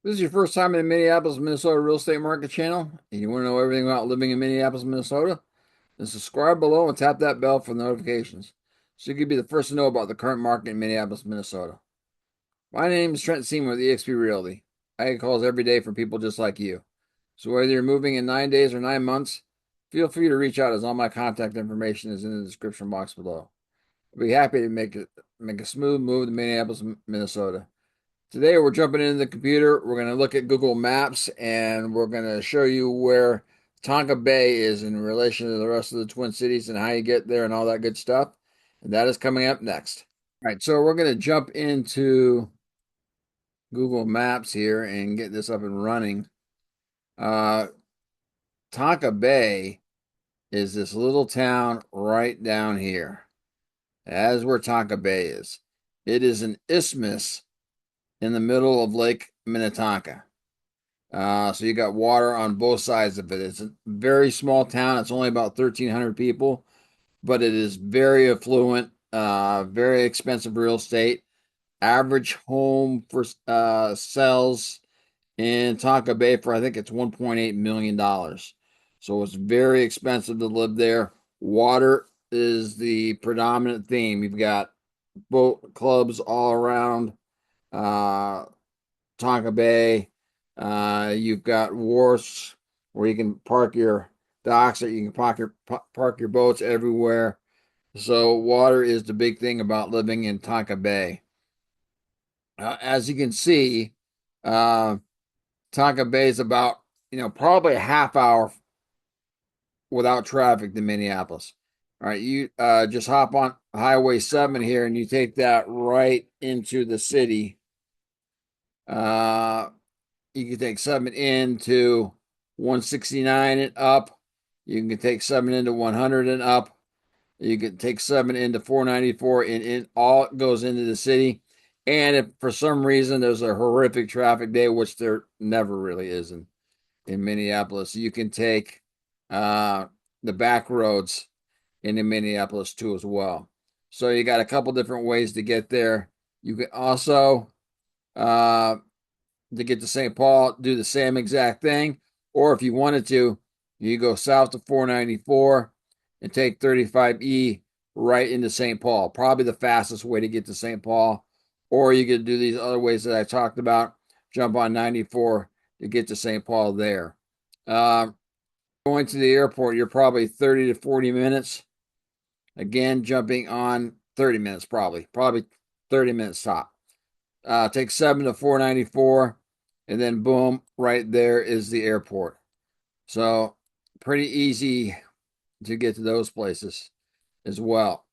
This is your first time in the Minneapolis, Minnesota real estate market channel, and you want to know everything about living in Minneapolis, Minnesota? Then subscribe below and tap that bell for notifications so you can be the first to know about the current market in Minneapolis, Minnesota. My name is Trent Seaman with eXp Realty. I get calls every day from people just like you. So whether you're moving in 9 days or 9 months, feel free to reach out as all my contact information is in the description box below. I'll be happy to make a smooth move to Minneapolis, Minnesota. Today we're jumping into the computer. We're going to look at Google Maps and we're going to show you where Tonka Bay is in relation to the rest of the Twin Cities and how you get there and all that good stuff. And that is coming up next. All right, so we're going to jump into Google Maps here and get this up and running. Uh, Tonka Bay is this little town right down here. That's where Tonka Bay is. It is an isthmus in the middle of Lake Minnetonka. So you got water on both sides of it. It's a very small town. It's only about 1,300 people, but it is very affluent, very expensive real estate. Average home for sells in Tonka Bay for I think it's $1.8 million. So it's very expensive to live there. Water is the predominant theme. You've got boat clubs all around uh, Tonka Bay. You've got wharfs where you can park your docks, or you can park your boats everywhere. So water is the big thing about living in Tonka Bay. As you can see, uh, Tonka Bay is about probably a half hour without traffic to Minneapolis. All right, you just hop on Highway 7 here, and you take that right into the city. Uh, You can take 7 into 169 and up. You can take 7 into 100 and up. You can take 7 into 494, and it all goes into the city. And if for some reason there's a horrific traffic day, which there never really is in Minneapolis, you can take uh, the back roads into Minneapolis too as well. So you got a couple different ways to get there. You can also uh, to get to St. Paul, do the same exact thing. Or if you wanted to, you go south to 494 and take 35E right into St. Paul. Probably the fastest way to get to St. Paul. Or you could do these other ways that I talked about, jump on 94 to get to St. Paul there. Uh, Going to the airport, you're probably 30 to 40 minutes. Again, jumping on 30 minutes, probably 30 minutes top. Take 7 to 494, and then boom, right there is the airport. So pretty easy to get to those places as well.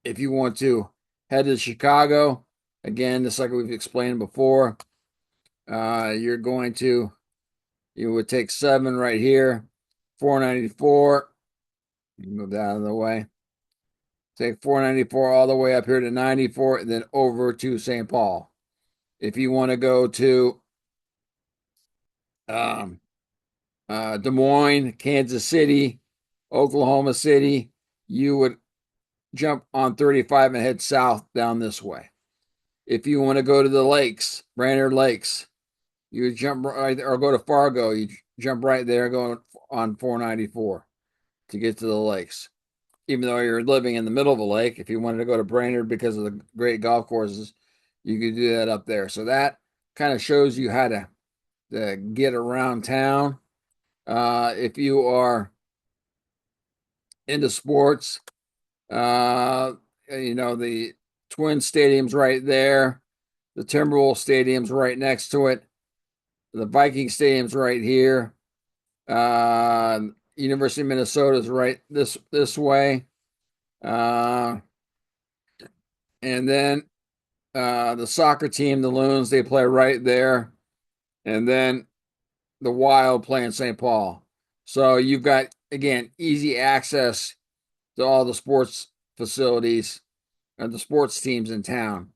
If you want to head to Chicago, again, just like we've explained before, you're going to, you would take 7 right here, 494, move that out of the way. Take 494 all the way up here to 94 and then over to St. Paul. If you want to go to um, Des Moines, Kansas City, Oklahoma City, you would jump on 35 and head south down this way. If you want to go to the lakes, Brainerd Lakes, you would jump right there, or go to Fargo, you jump right there going on 494 to get to the lakes. Even though you're living in the middle of a lake, if you wanted to go to Brainerd because of the great golf courses, you could do that up there. So that kind of shows you how to get around town. If you are into sports, the Twin Stadium's right there. The Timberwolves Stadium's right next to it. The Viking Stadium's right here. Uh, University of Minnesota's right this way. Uh, and then the soccer team, the Loons, they play right there. And then the Wild play in St. Paul. So you've got, again, easy access to all the sports facilities and the sports teams in town.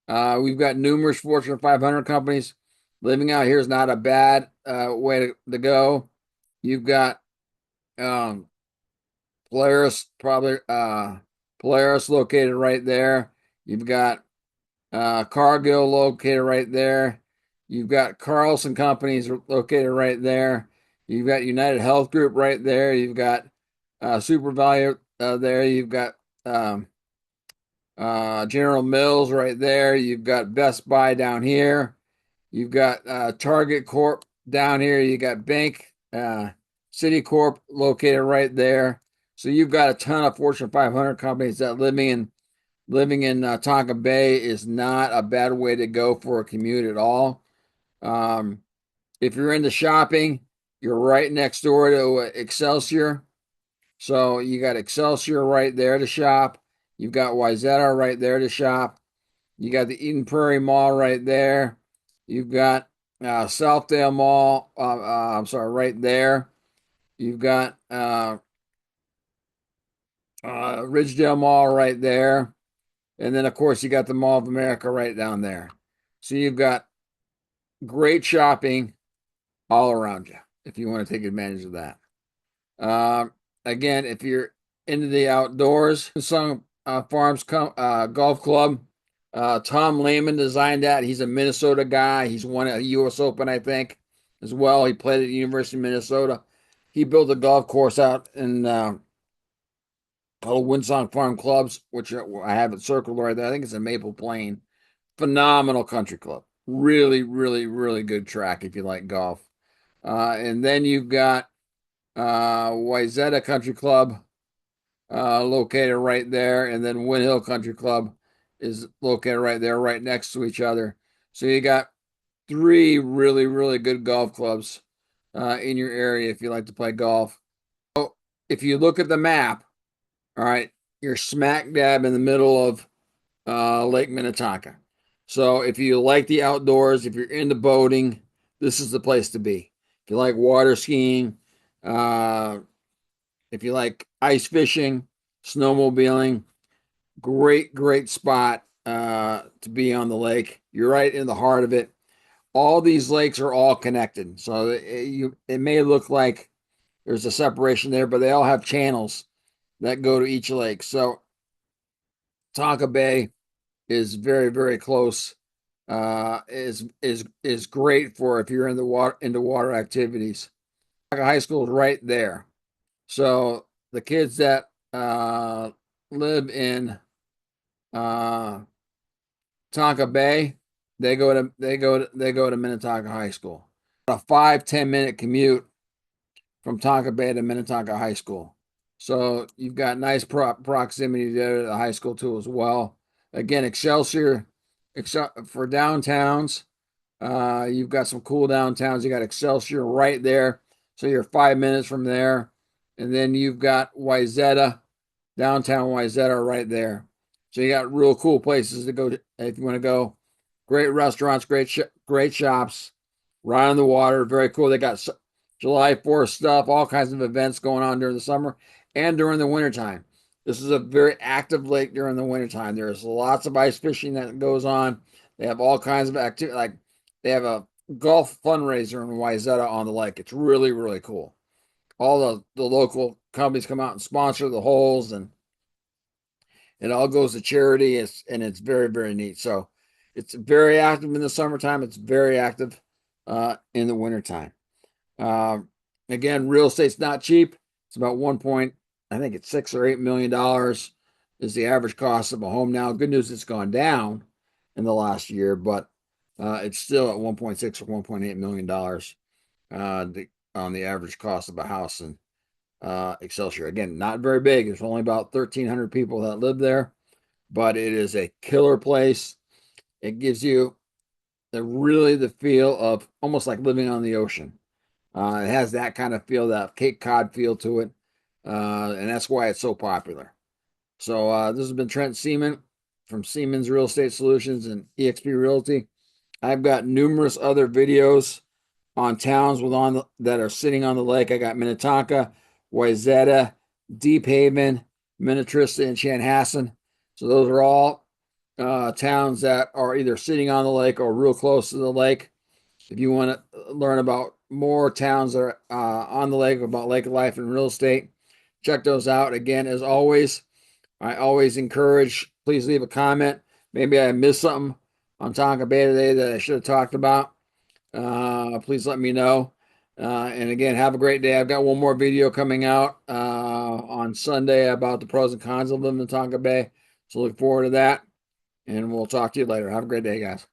We've got numerous Fortune 500 companies. Living out here is not a bad way to go. You've got um, Polaris, probably Polaris located right there. You've got Cargill located right there. You've got Carlson Companies located right there. You've got United Health Group right there. You've got Super Value there. You've got um, General Mills right there. You've got Best Buy down here. You've got Target Corp down here. You got Bank City Corp located right there. So you've got a ton of Fortune 500 companies that living in Tonka Bay is not a bad way to go for a commute at all. Um, if you're into shopping, you're right next door to Excelsior. So you got Excelsior right there to shop. You've got Wayzata right there to shop. You got the Eden Prairie Mall right there. You've got Southdale Mall. I'm sorry, right there. You've got Ridgedale Mall right there. And then, of course, you got the Mall of America right down there. So you've got great shopping all around you if you want to take advantage of that. Uh, Again, if you're into the outdoors, some Farms Golf Club. Tom Lehman designed that. He's a Minnesota guy. He's won a U.S. Open, I think, as well. He played at the University of Minnesota. He built a golf course out in called Windsong Farm Clubs, which I have it circled right there. I think it's in Maple Plain. Phenomenal country club. Really, really, really good track if you like golf. And then you've got Wayzata Country Club located right there, and then Win Hill Country Club is located right there, right next to each other. So you got three really, really good golf clubs in your area if you like to play golf. So if you look at the map, all right, you're smack dab in the middle of Lake Minnetonka. So if you like the outdoors, if you're into boating, this is the place to be. If you like water skiing, uh, if you like ice fishing, snowmobiling, great spot to be on the lake. You're right in the heart of it. All these lakes are all connected. So it may look like there's a separation there, but they all have channels that go to each lake. So Tonka Bay is very close. Is great for if you're in the water into water activities. High school is right there. So the kids that live in uh, Tonka Bay, they go to Minnetonka High School. A 5-10 minute commute from Tonka Bay to Minnetonka High School. So you've got nice proximity there to the high school too as well. Again, Excelsior, for downtowns. You've got some cool downtowns. You got Excelsior right there, so you're 5 minutes from there, and then you've got Wayzata, downtown Wayzata right there. So you got real cool places to go to if you want to go. Great restaurants, great shops, right on the water. Very cool. They got July 4th stuff, all kinds of events going on during the summer and during the wintertime. This is a very active lake during the wintertime. There's lots of ice fishing that goes on. They have all kinds of activity, like they have a golf fundraiser in Wayzata on the lake. It's really cool. All the local companies come out and sponsor the holes, and it all goes to charity. It's very neat. So it's very active in the summertime. It's very active in the wintertime. Again, real estate's not cheap. It's about I think it's $6 or $8 million is the average cost of a home now. Good news, it's gone down in the last year, but it's still at 1.6 or $1.8 million on the average cost of a house in Excelsior. Again, not very big. There's only about 1,300 people that live there, but it is a killer place. It gives you the feel of almost like living on the ocean. It has that kind of feel, that Cape Cod feel to it, and that's why it's so popular. So this has been Trent Seaman from Seaman's Real Estate Solutions and eXp Realty. I've got numerous other videos on towns that are sitting on the lake. I got Minnetonka, Wayzata, Deep Haven, Minnetrista, and Chanhassen. So those are all towns that are either sitting on the lake or real close to the lake. If you want to learn about more towns that are on the lake, about lake life and real estate, check those out. Again, as always, I always encourage, please leave a comment. Maybe I missed something on Tonka Bay today that I should have talked about. please let me know. And again, have a great day. I've got one more video coming out on Sunday about the pros and cons of living in Tonka Bay. So look forward to that. And we'll talk to you later. Have a great day, guys.